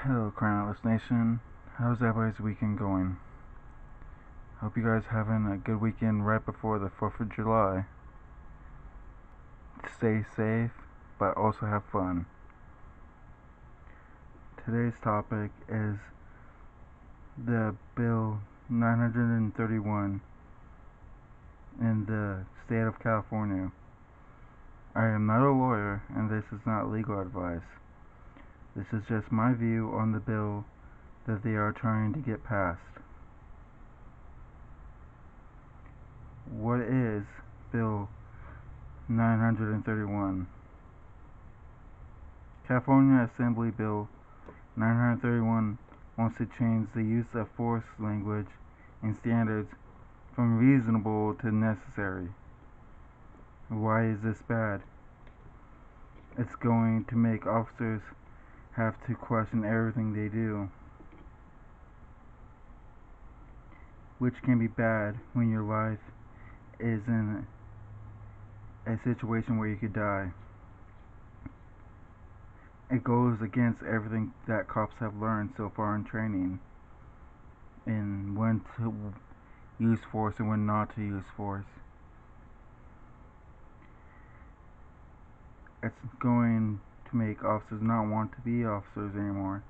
Hello, Crown Atlas Nation. How's everybody's weekend going? Hope you guys having a good weekend right before the 4th of July. Stay safe, but also have fun. Today's topic is the Bill 931 in the state of California. I am not a lawyer, and this is not legal advice. This is just my view on the bill that they are trying to get passed. What is Bill 931? California Assembly Bill 931 wants to change the use of force language and standards from reasonable to necessary. Why is this bad? It's going to make officers have to question everything they do, which can be bad when your life is in a situation where you could die. It goes against everything that cops have learned so far in training, in when to use force and when not to use force. It's going to make officers not want to be officers anymore,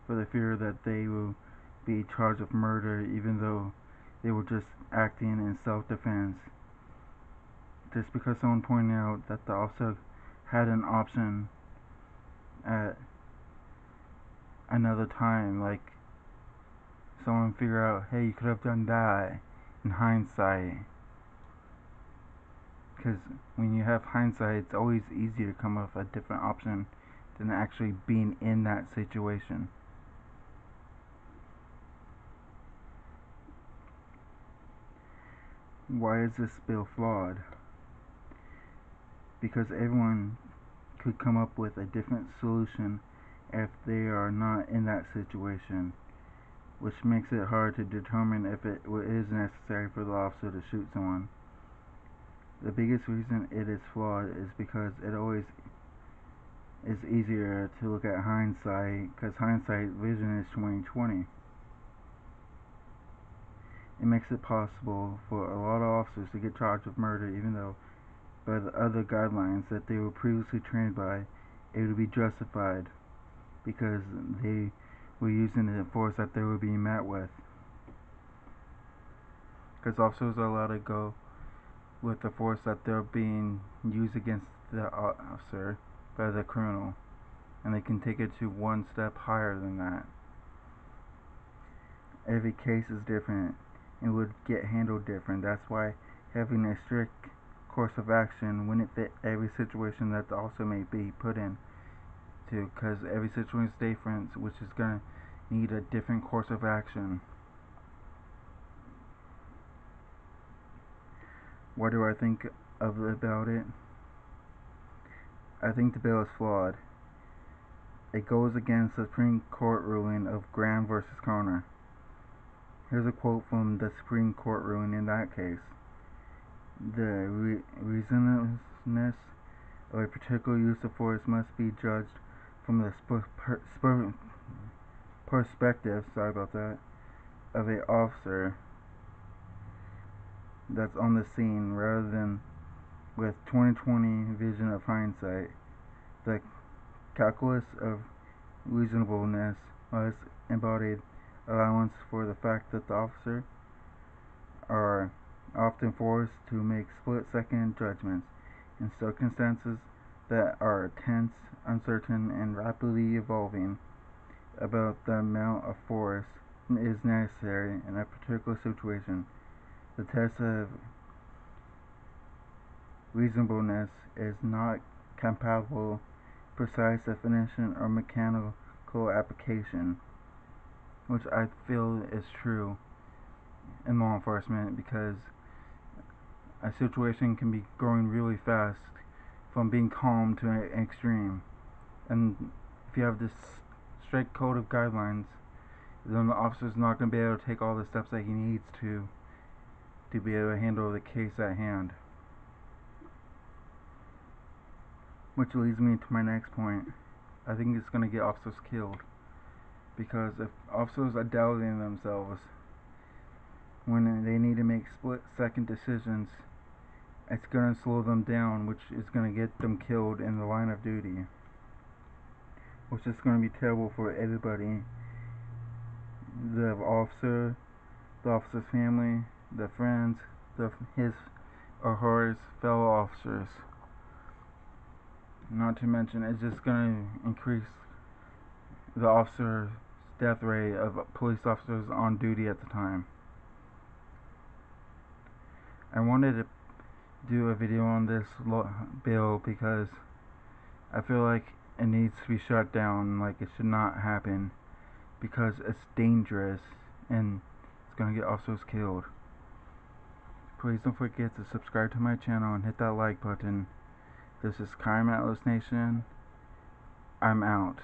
for the fear that they will be charged with murder even though they were just acting in self-defense. Just because someone pointed out that the officer had an option at another time, like someone figure out, hey, you could have done that in hindsight. Because when you have hindsight, it's always easier to come up with a different option than actually being in that situation. Why is this bill flawed? Because everyone could come up with a different solution if they are not in that situation, which makes it hard to determine if it is necessary for the officer to shoot someone. The biggest reason it is flawed is because it always is easier to look at hindsight, because hindsight vision is 20/20. It makes it possible for a lot of officers to get charged with murder even though by the other guidelines that they were previously trained by, it would be justified because they were using the force that they were being met with. Because officers are allowed to go with the force that they're being used against the officer by the criminal, and they can take it to one step higher than that. Every case is different and would get handled different. That's why having a strict course of action wouldn't fit every situation that the officer may be put in to, because every situation is different, which is going to need a different course of action. What do I think about it? I think the bill is flawed. It goes against the Supreme Court ruling of Graham versus Conner. Here's a quote from the Supreme Court ruling in that case. The reasonableness of a particular use of force must be judged from the perspective of a officer that's on the scene rather than with 20/20 vision of hindsight. The calculus of reasonableness was embodied allowance for the fact that the officer are often forced to make split-second judgments in circumstances that are tense, uncertain, and rapidly evolving about the amount of force is necessary in a particular situation. The test of reasonableness is not compatible, precise definition, or mechanical application, which I feel is true in law enforcement, because a situation can be growing really fast from being calm to an extreme, and if you have this strict code of guidelines, then the officer's not going to be able to take all the steps that he needs to be able to handle the case at hand. Which leads me to my next point. I think it's going to get officers killed. because if officers are doubting themselves when they need to make split-second decisions, it's going to slow them down, which is going to get them killed in the line of duty, which is going to be terrible for everybody: the officer, the officer's family, the friends, his or her fellow officers. Not to mention, it's just going to increase the officer's death rate of police officers on duty at the time. I wanted to do a video on this bill because I feel like it needs to be shut down. Like, it should not happen because it's dangerous and it's gonna get officers killed. Please don't forget to subscribe to my channel and hit that like button. This is Crime Atlas Nation. I'm out.